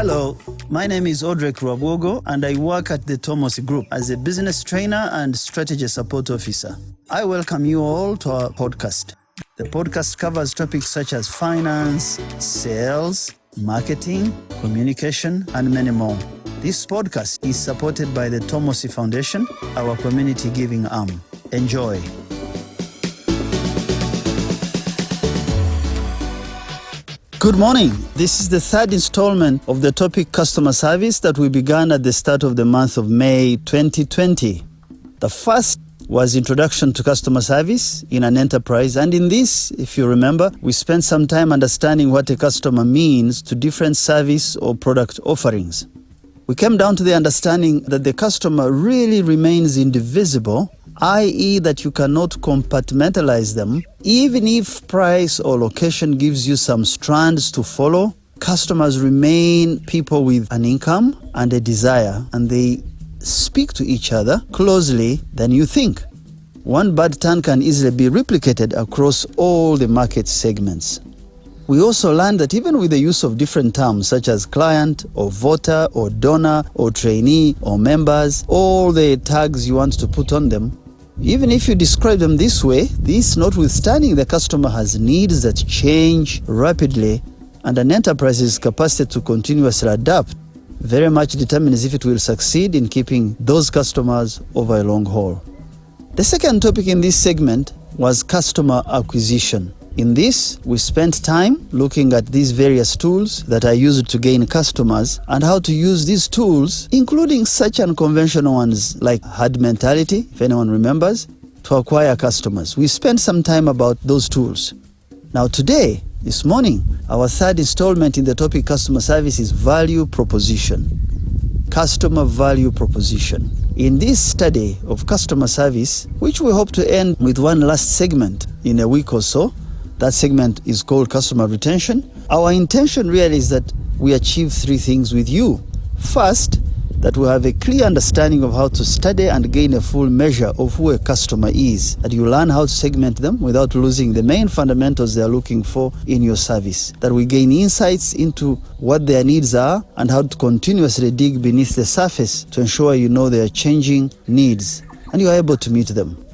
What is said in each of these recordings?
Hello, my name is Audrey Rwabogo and I work at the Tomosi Group as a business trainer and strategy support officer. I welcome you all to our podcast. The podcast covers topics such as finance, sales, marketing, communication, and many more. This podcast is supported by the Tomosi Foundation, our community giving arm. Enjoy. Good morning. This is the third installment of the topic customer service that we began at the start of the month of May 2020. The first was introduction to customer service in an enterprise, and in this, if you remember, we spent some time understanding what a customer means to different service or product offerings. We came down to the understanding that the customer really remains indivisible, i.e. that you cannot compartmentalize them. Even if price or location gives you some strands to follow, customers remain people with an income and a desire, and they speak to each other closely than you think. One bad turn can easily be replicated across all the market segments. We also learned that even with the use of different terms such as client or voter or donor or trainee or members, all the tags you want to put on them, even if you describe them this way, this notwithstanding, the customer has needs that change rapidly, and an enterprise's capacity to continuously adapt very much determines if it will succeed in keeping those customers over a long haul. The second topic in this segment was customer acquisition. In this, we spent time looking at these various tools that are used to gain customers and how to use these tools, including such unconventional ones like herd mentality, if anyone remembers, to acquire customers. We spent some time about those tools. Now today, this morning, our third installment in the topic customer service is value proposition. Customer value proposition. In this study of customer service, which we hope to end with one last segment in a week or so, that segment is called customer retention. Our intention really is that we achieve three things with you. First, that we have a clear understanding of how to study and gain a full measure of who a customer is, that you learn how to segment them without losing the main fundamentals they are looking for in your service, that we gain insights into what their needs are and how to continuously dig beneath the surface to ensure you know their changing needs and you are able to meet them.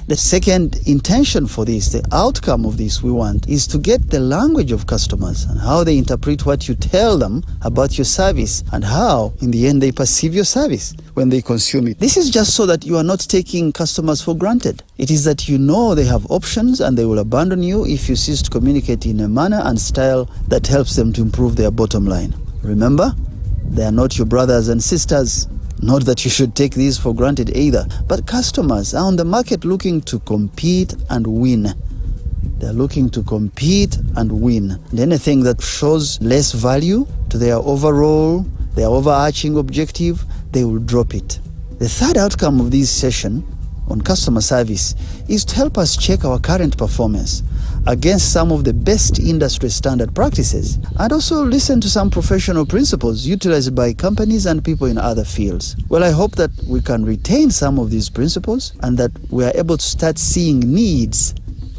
The second intention for this, the outcome of this we want, is to get the language of customers and how they interpret what you tell them about your service and how, in the end, they perceive your service when they consume it. This is just so that you are not taking customers for granted. It is that you know they have options and they will abandon you if you cease to communicate in a manner and style that helps them to improve their bottom line. Remember, they are not your brothers and sisters. Not that you should take these for granted either, but customers are on the market looking to compete and win. They're looking to compete and win. And anything that shows less value to their overarching objective, they will drop it. The third outcome of this session on customer service is to help us check our current performance against some of the best industry standard practices and also listen to some professional principles utilized by companies and people in other fields. Well, I hope that we can retain some of these principles and that we are able to start seeing needs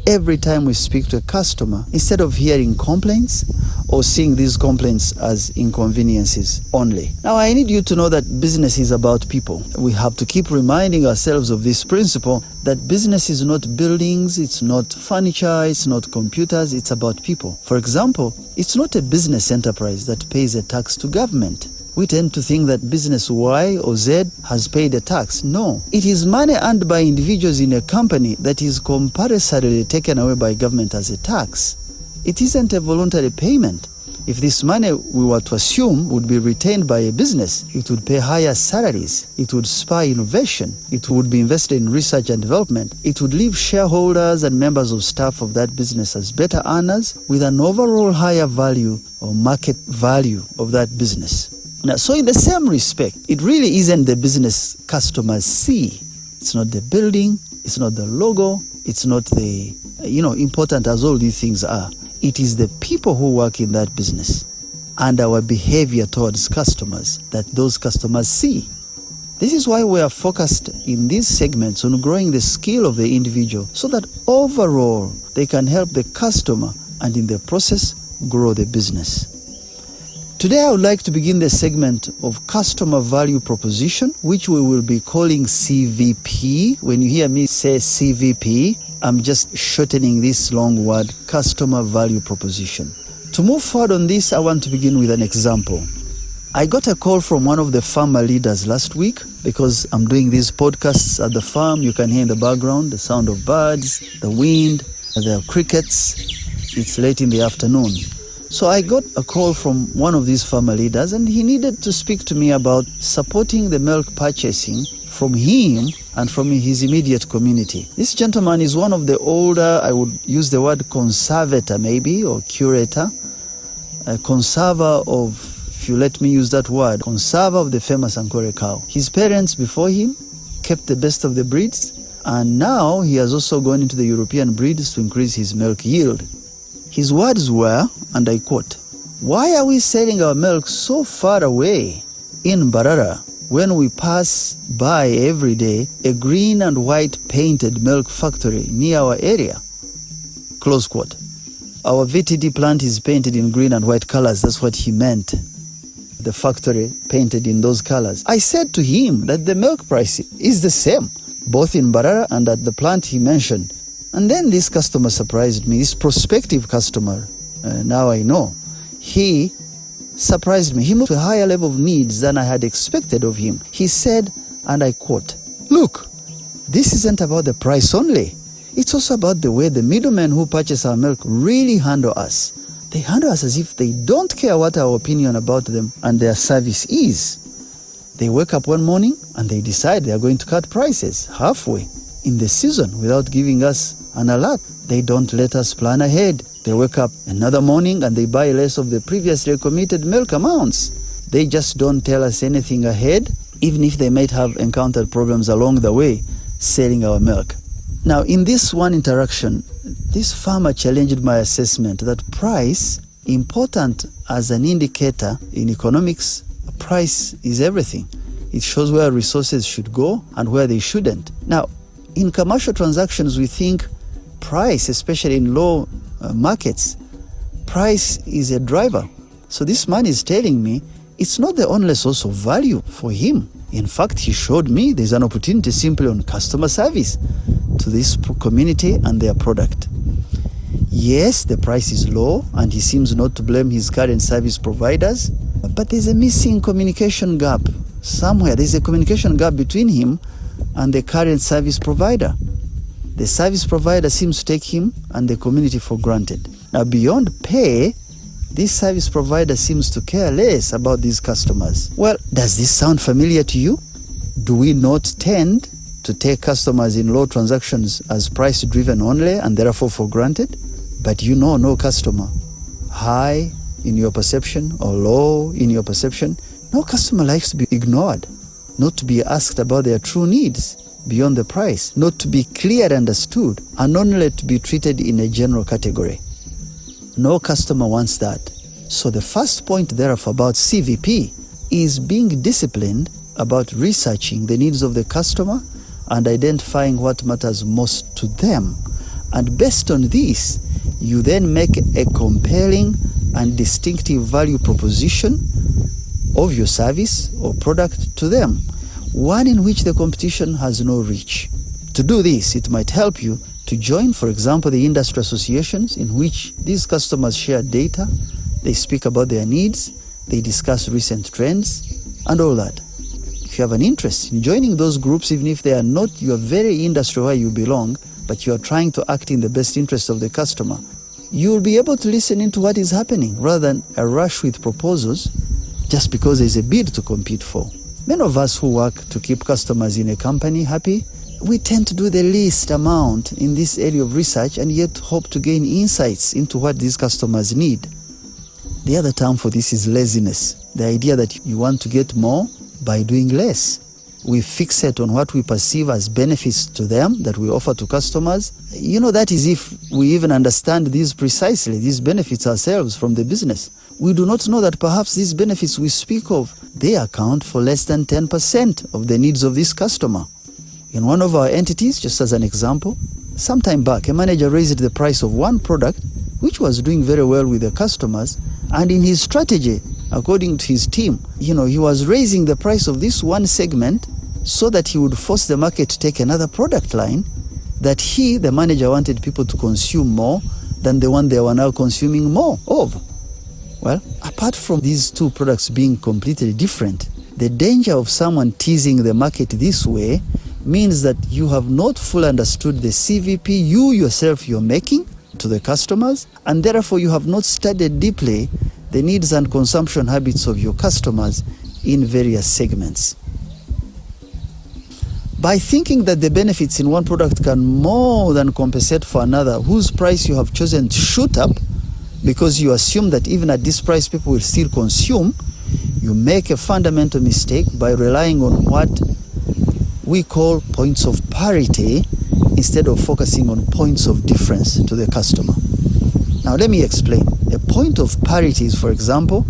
every time we speak to a customer instead of hearing complaints or seeing these complaints as inconveniences only. Now, I need you to know that business is about people. We have to keep reminding ourselves of this principle that business is not buildings, it's not furniture, it's not computers, it's about people. For example, it's not a business enterprise that pays a tax to government. We tend to think that business Y or Z has paid a tax. No, it is money earned by individuals in a company that is compulsorily taken away by government as a tax. It isn't a voluntary payment. If this money we were to assume would be retained by a business, it would pay higher salaries, it would spur innovation, it would be invested in research and development, it would leave shareholders and members of staff of that business as better earners with an overall higher value or market value of that business. Now, so in the same respect, it really isn't the business customers see. It's not the building, it's not the logo, it's not the, important as all these things are. It is the people who work in that business and our behavior towards customers that those customers see. This is why we are focused in these segments on growing the skill of the individual so that overall they can help the customer and in the process grow the business. Today I would like to begin the segment of customer value proposition, which we will be calling CVP. When you hear me say CVP, I'm just shortening this long word, customer value proposition. To move forward on this, I want to begin with an example. I got a call from one of the farmer leaders last week because I'm doing these podcasts at the farm. You can hear in the background the sound of birds, the wind, the crickets. It's late in the afternoon. So I got a call from one of these farmer leaders, and he needed to speak to me about supporting the milk purchasing from him and from his immediate community. This gentleman is one of the older, I would use the word conservator maybe, or curator, a conserver of, if you let me use that word, conserver of the famous Ankore cow. His parents before him kept the best of the breeds, and now he has also gone into the European breeds to increase his milk yield. His words were, and I quote, "Why are we selling our milk so far away in Mbarara when we pass by every day a green and white painted milk factory near our area?" Close quote. Our VTD plant is painted in green and white colors. That's what he meant. The factory painted in those colors. I said to him that the milk price is the same, both in Mbarara and at the plant he mentioned. And then this customer surprised me, this prospective customer, now I know. He surprised me. He moved to a higher level of needs than I had expected of him. He said, and I quote, "Look, this isn't about the price only. It's also about the way the middlemen who purchase our milk really handle us. They handle us as if they don't care what our opinion about them and their service is. They wake up one morning and they decide they are going to cut prices halfway in the season without giving us an alert. They don't let us plan ahead. They wake up another morning and they buy less of the previously committed milk amounts. They just don't tell us anything ahead, even if they might have encountered problems along the way selling our milk." Now, in this one interaction, this farmer challenged my assessment that price, important as an indicator in economics, price is everything. It shows where resources should go and where they shouldn't. Now, in commercial transactions, we think price, especially in low markets, price is a driver. So this man is telling me it's not the only source of value for him. In fact, he showed me there's an opportunity simply on customer service to this community and their product. Yes, the price is low, and he seems not to blame his current service providers, but there's a missing communication gap somewhere. There's a communication gap between him and the current service provider. The service provider seems to take him and the community for granted. Now, beyond pay, this service provider seems to care less about these customers. Well, does this sound familiar to you? Do we not tend to take customers in low transactions as price-driven only and therefore for granted? But you know no customer, high in your perception or low in your perception, no customer likes to be ignored, not to be asked about their true needs beyond the price, not to be clearly understood, and only to be treated in a general category. No customer wants that. So the first point therefore about CVP is being disciplined about researching the needs of the customer and identifying what matters most to them. And based on this, you then make a compelling and distinctive value proposition of your service or product to them, one in which the competition has no reach. To do this, it might help you to join, for example, the industry associations in which these customers share data, they speak about their needs, they discuss recent trends, and all that. If you have an interest in joining those groups, even if they are not your very industry where you belong, but you are trying to act in the best interest of the customer, you will be able to listen into what is happening rather than a rush with proposals just because there is a bid to compete for. Many of us who work to keep customers in a company happy, we tend to do the least amount in this area of research and yet hope to gain insights into what these customers need. The other term for this is laziness, the idea that you want to get more by doing less. We fixate on what we perceive as benefits to them that we offer to customers. You know, that is if we even understand these precisely, these benefits ourselves from the business. We do not know that perhaps these benefits we speak of, they account for less than 10% of the needs of this customer. In one of our entities, just as an example, some time back, a manager raised the price of one product which was doing very well with the customers, and in his strategy according to his team. He was raising the price of this one segment so that he would force the market to take another product line that the manager, wanted people to consume more than the one they were now consuming more of. Well, apart from these two products being completely different, the danger of someone teasing the market this way means that you have not fully understood the CVP you're making to the customers, and therefore you have not studied deeply the needs and consumption habits of your customers in various segments. By thinking that the benefits in one product can more than compensate for another whose price you have chosen to shoot up, because you assume that even at this price people will still consume, you make a fundamental mistake by relying on what we call points of parity instead of focusing on points of difference to the customer. Now let me explain. A point of parity is, for example,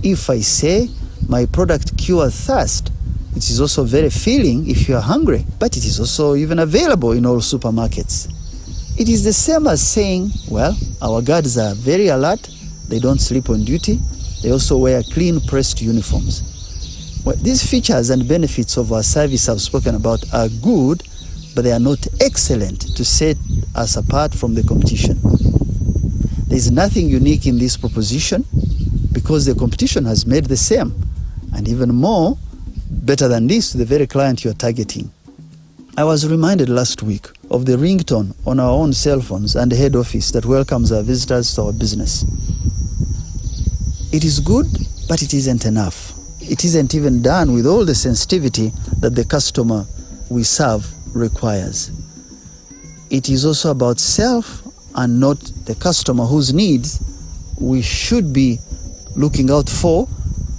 if I say my product cures thirst, it is also very filling if you are hungry, but it is also even available in all supermarkets. It is the same as saying, well, our guards are very alert, they don't sleep on duty, they also wear clean pressed uniforms. Well, these features and benefits of our service I've spoken about are good, but they are not excellent to set us apart from the competition. There is nothing unique in this proposition because the competition has made the same, and even more, better than this to the very client you are targeting. I was reminded last week of the ringtone on our own cell phones and the head office that welcomes our visitors to our business. It is good, but it isn't enough. It isn't even done with all the sensitivity that the customer we serve requires. It is also about self and not the customer whose needs we should be looking out for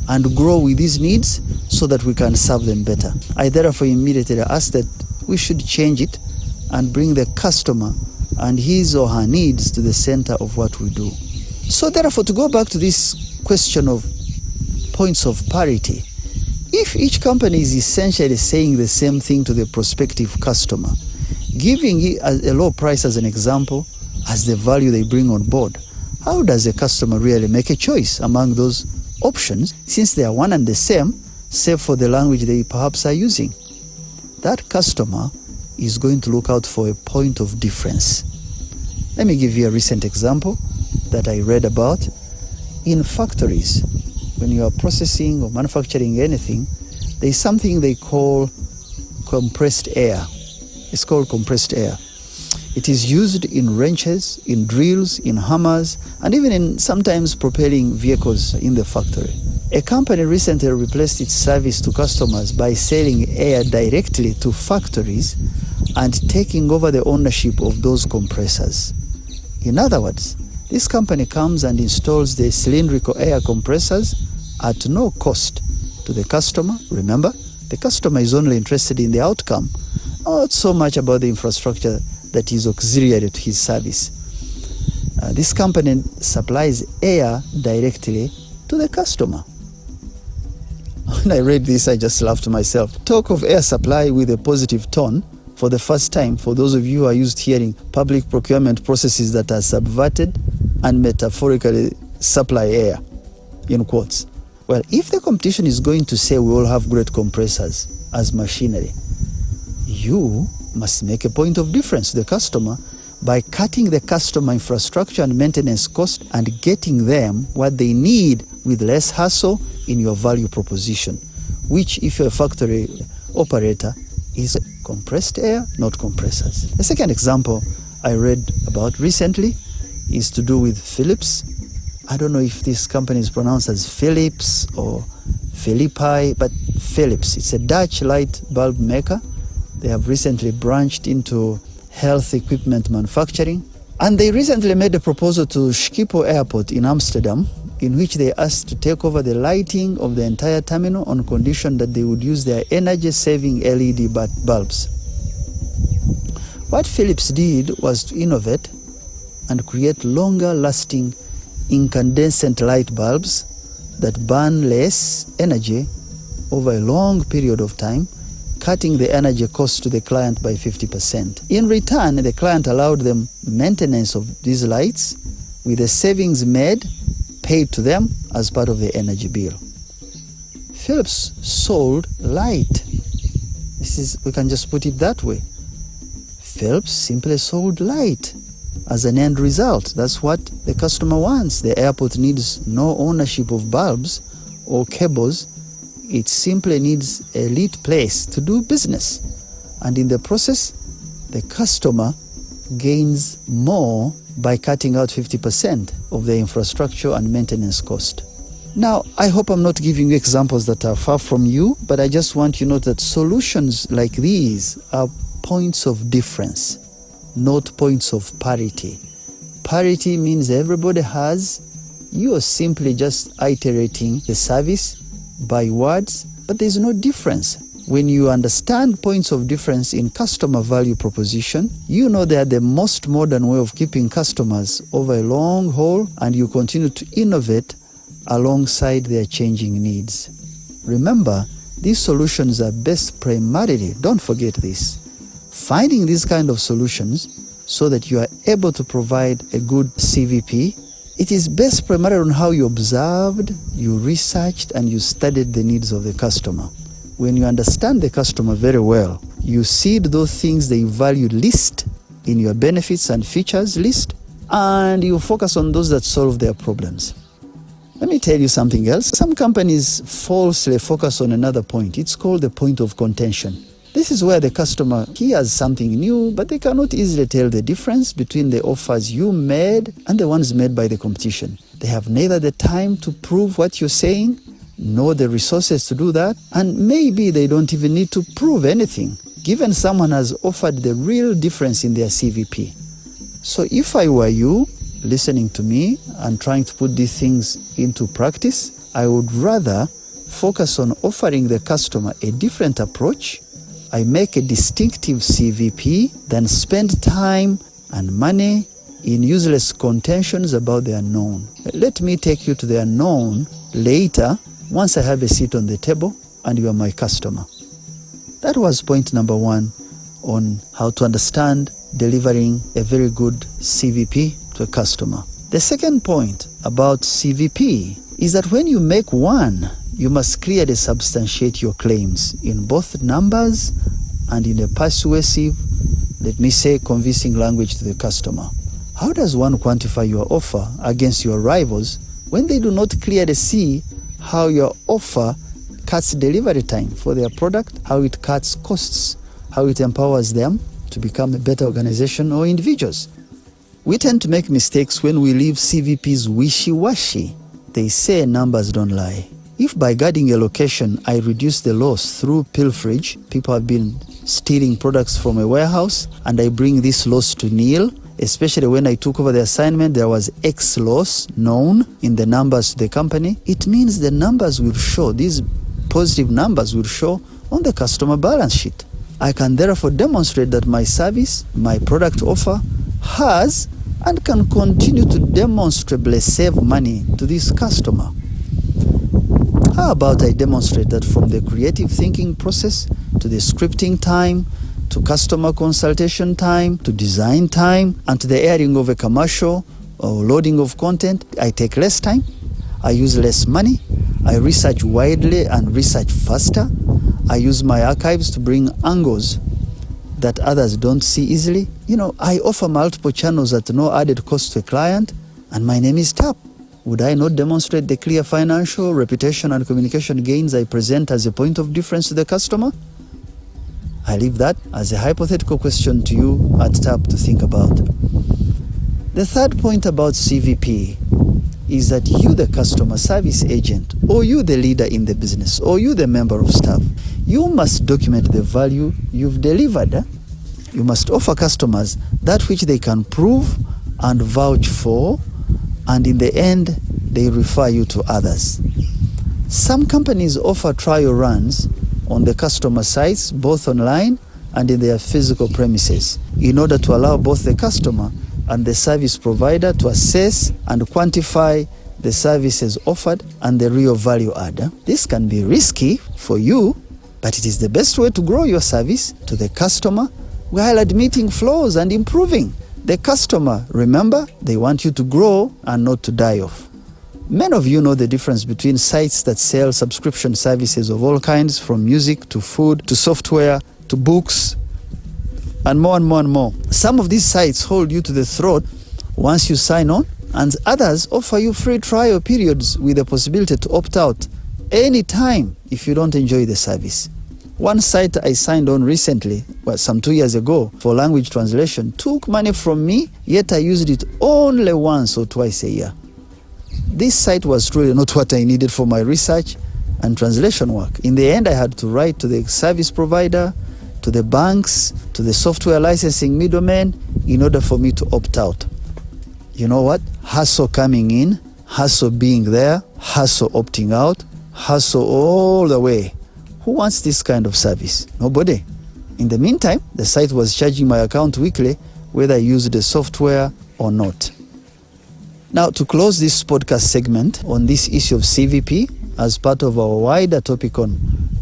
and grow with these needs so that we can serve them better. I therefore immediately asked that we should change it and bring the customer and his or her needs to the center of what we do. So therefore, to go back to this question of points of parity, if each company is essentially saying the same thing to the prospective customer, giving it a low price as an example, as the value they bring on board, how does a customer really make a choice among those options since they are one and the same, save for the language they perhaps are using? That customer is going to look out for a point of difference. Let me give you a recent example that I read about. In factories, when you are processing or manufacturing anything, there is something they call compressed air. It's called compressed air. It is used in wrenches, in drills, in hammers, and even in sometimes propelling vehicles in the factory. A company recently replaced its service to customers by selling air directly to factories and taking over the ownership of those compressors. In other words, this company comes and installs the cylindrical air compressors at no cost to the customer. Remember, the customer is only interested in the outcome, not so much about the infrastructure that is auxiliary to his service. This company supplies air directly to the customer. When I read this, I just laughed to myself. Talk of air supply with a positive tone for the first time for those of you who are used to hearing public procurement processes that are subverted and metaphorically supply air, in quotes. Well, if the competition is going to say we all have great compressors as machinery, you must make a point of difference to the customer by cutting the customer infrastructure and maintenance cost and getting them what they need with less hassle in your value proposition, which, if you're a factory operator, is compressed air, not compressors. The second example I read about recently is to do with Philips. I don't know if this company is pronounced as Philips or Philippi, but Philips. It's a Dutch light bulb maker. They have recently branched into health equipment manufacturing. And they recently made a proposal to Schiphol Airport in Amsterdam, in which they asked to take over the lighting of the entire terminal on condition that they would use their energy-saving LED bulbs. What Philips did was to innovate and create longer-lasting incandescent light bulbs that burn less energy over a long period of time, cutting the energy cost to the client by 50%. In return, the client allowed them maintenance of these lights with the savings made paid to them as part of the energy bill. Philips sold light. We can just put it that way. Philips simply sold light as an end result. That's what the customer wants. The airport needs no ownership of bulbs or cables. It simply needs a lit place to do business. And in the process, the customer gains more by cutting out 50% of the infrastructure and maintenance cost. Now, I hope I'm not giving you examples that are far from you, but I just want you to know that solutions like these are points of difference, not points of parity. Parity means everybody has. You are simply just iterating the service by words, but there's no difference. When you understand points of difference in customer value proposition, you know they are the most modern way of keeping customers over a long haul, and you continue to innovate alongside their changing needs. Remember, these solutions are best primarily, don't forget this, finding these kind of solutions so that you are able to provide a good CVP. It is best primarily on how you observed, you researched, and you studied the needs of the customer. When you understand the customer very well, you seed those things they value least in your benefits and features list, and you focus on those that solve their problems. Let me tell you something else. Some companies falsely focus on another point. It's called the point of contention. This is where the customer hears something new, but they cannot easily tell the difference between the offers you made and the ones made by the competition. They have neither the time to prove what you're saying, nor the resources to do that, and maybe they don't even need to prove anything, given someone has offered the real difference in their CVP. So if I were you, listening to me and trying to put these things into practice, I would rather focus on offering the customer a different approach. I make a distinctive CVP than spend time and money in useless contentions about the unknown. Let me take you to the unknown later once I have a seat on the table and you are my customer. That was point number 1 on how to understand delivering a very good CVP to a customer. The second point about CVP is that when you make one, you must clearly substantiate your claims in both numbers and in a persuasive, let me say, convincing language to the customer. How does one quantify your offer against your rivals when they do not clearly see how your offer cuts delivery time for their product, how it cuts costs, how it empowers them to become a better organization or individuals? We tend to make mistakes when we leave CVPs wishy-washy. They say numbers don't lie. If by guarding a location I reduce the loss through pilferage, people have been stealing products from a warehouse, and I bring this loss to nil, especially when I took over the assignment, there was X loss known in the numbers to the company, it means the numbers will show, these positive numbers will show on the customer balance sheet. I can therefore demonstrate that my service, my product offer, has and can continue to demonstrably save money to this customer. How about I demonstrate that from the creative thinking process to the scripting time, to customer consultation time, to design time, and to the airing of a commercial or loading of content, I take less time, I use less money, I research widely and research faster, I use my archives to bring angles that others don't see easily. I offer multiple channels at no added cost to a client, and my name is TAP. Would I not demonstrate the clear financial, reputation, and communication gains I present as a point of difference to the customer? I leave that as a hypothetical question to you at TAP to think about. The third point about CVP is that you, the customer service agent, or you, the leader in the business, or you, the member of staff, you must document the value you've delivered. You must offer customers that which they can prove and vouch for, and in the end, they refer you to others. Some companies offer trial runs on the customer sites, both online and in their physical premises, in order to allow both the customer and the service provider to assess and quantify the services offered and the real value add. This can be risky for you, but it is the best way to grow your service to the customer while admitting flaws and improving. The customer, remember, they want you to grow and not to die off. Many of you know the difference between sites that sell subscription services of all kinds, from music to food to software to books and more and more and more. Some of these sites hold you to the throat once you sign on, and others offer you free trial periods with the possibility to opt out anytime if you don't enjoy the service. One site I signed on recently, some 2 years ago, for language translation, took money from me, yet I used it only once or twice a year. This site was truly not what I needed for my research and translation work. In the end, I had to write to the service provider, to the banks, to the software licensing middleman in order for me to opt out. You know what? Hassle coming in, hassle being there, hassle opting out, hassle all the way. Who wants this kind of service? Nobody. In the meantime, the site was charging my account weekly whether I used the software or not. Now, to close this podcast segment on this issue of CVP as part of our wider topic on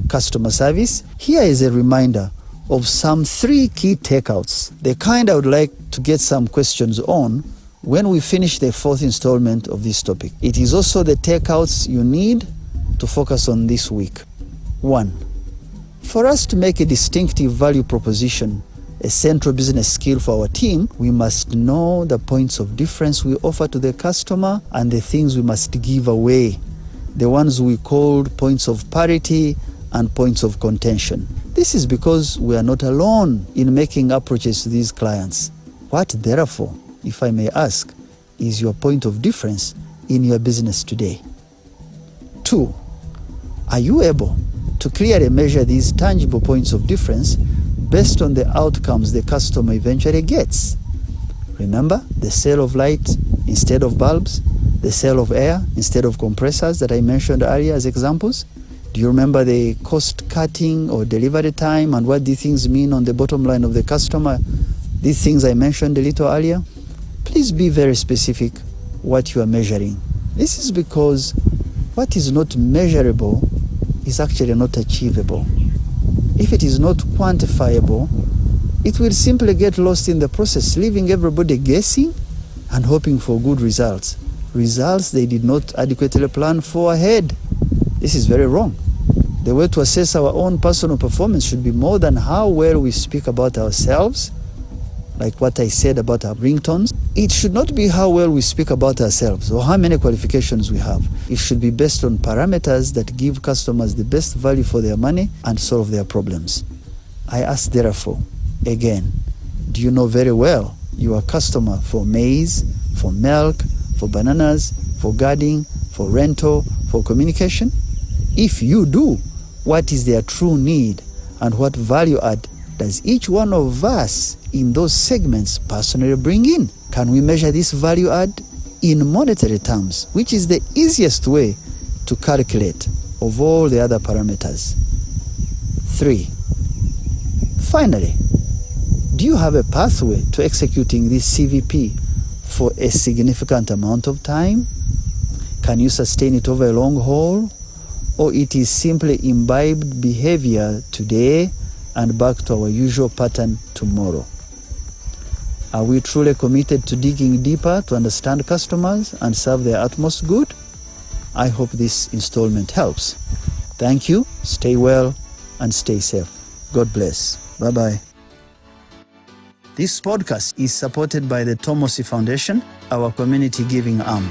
customer service, here is a reminder of some 3 key takeouts, the kind I would like to get some questions on when we finish the 4th installment of this topic. It is also the takeouts you need to focus on this week. 1. For us to make a distinctive value proposition a central business skill for our team, we must know the points of difference we offer to the customer and the things we must give away, the ones we called points of parity and points of contention. This is because we are not alone in making approaches to these clients. What, therefore, if I may ask, is your point of difference in your business today? 2. Are you able to clearly measure these tangible points of difference based on the outcomes the customer eventually gets? Remember the sale of light instead of bulbs, the sale of air instead of compressors that I mentioned earlier as examples? Do you remember the cost cutting or delivery time and what these things mean on the bottom line of the customer? These things I mentioned a little earlier. Please be very specific what you are measuring. This is because what is not measurable is actually not achievable. If it is not quantifiable, it will simply get lost in the process, leaving everybody guessing and hoping for good results. Results they did not adequately plan for ahead. This is very wrong. The way to assess our own personal performance should be more than how well we speak about ourselves, like what I said about our ringtones. It should not be how well we speak about ourselves or how many qualifications we have. It should be based on parameters that give customers the best value for their money and solve their problems. I ask, therefore, again, do you know very well you are a customer for maize, for milk, for bananas, for guarding, for rental, for communication? If you do, what is their true need and what value add does each one of us in those segments personally bring in? Can we measure this value add in monetary terms, which is the easiest way to calculate of all the other parameters? 3. Finally, do you have a pathway to executing this CVP for a significant amount of time? Can you sustain it over a long haul? Or it is simply imbibed behavior today and back to our usual pattern tomorrow? Are we truly committed to digging deeper to understand customers and serve their utmost good? I hope this installment helps. Thank you, stay well, and stay safe. God bless. Bye-bye. This podcast is supported by the Tomosi Foundation, our community giving arm.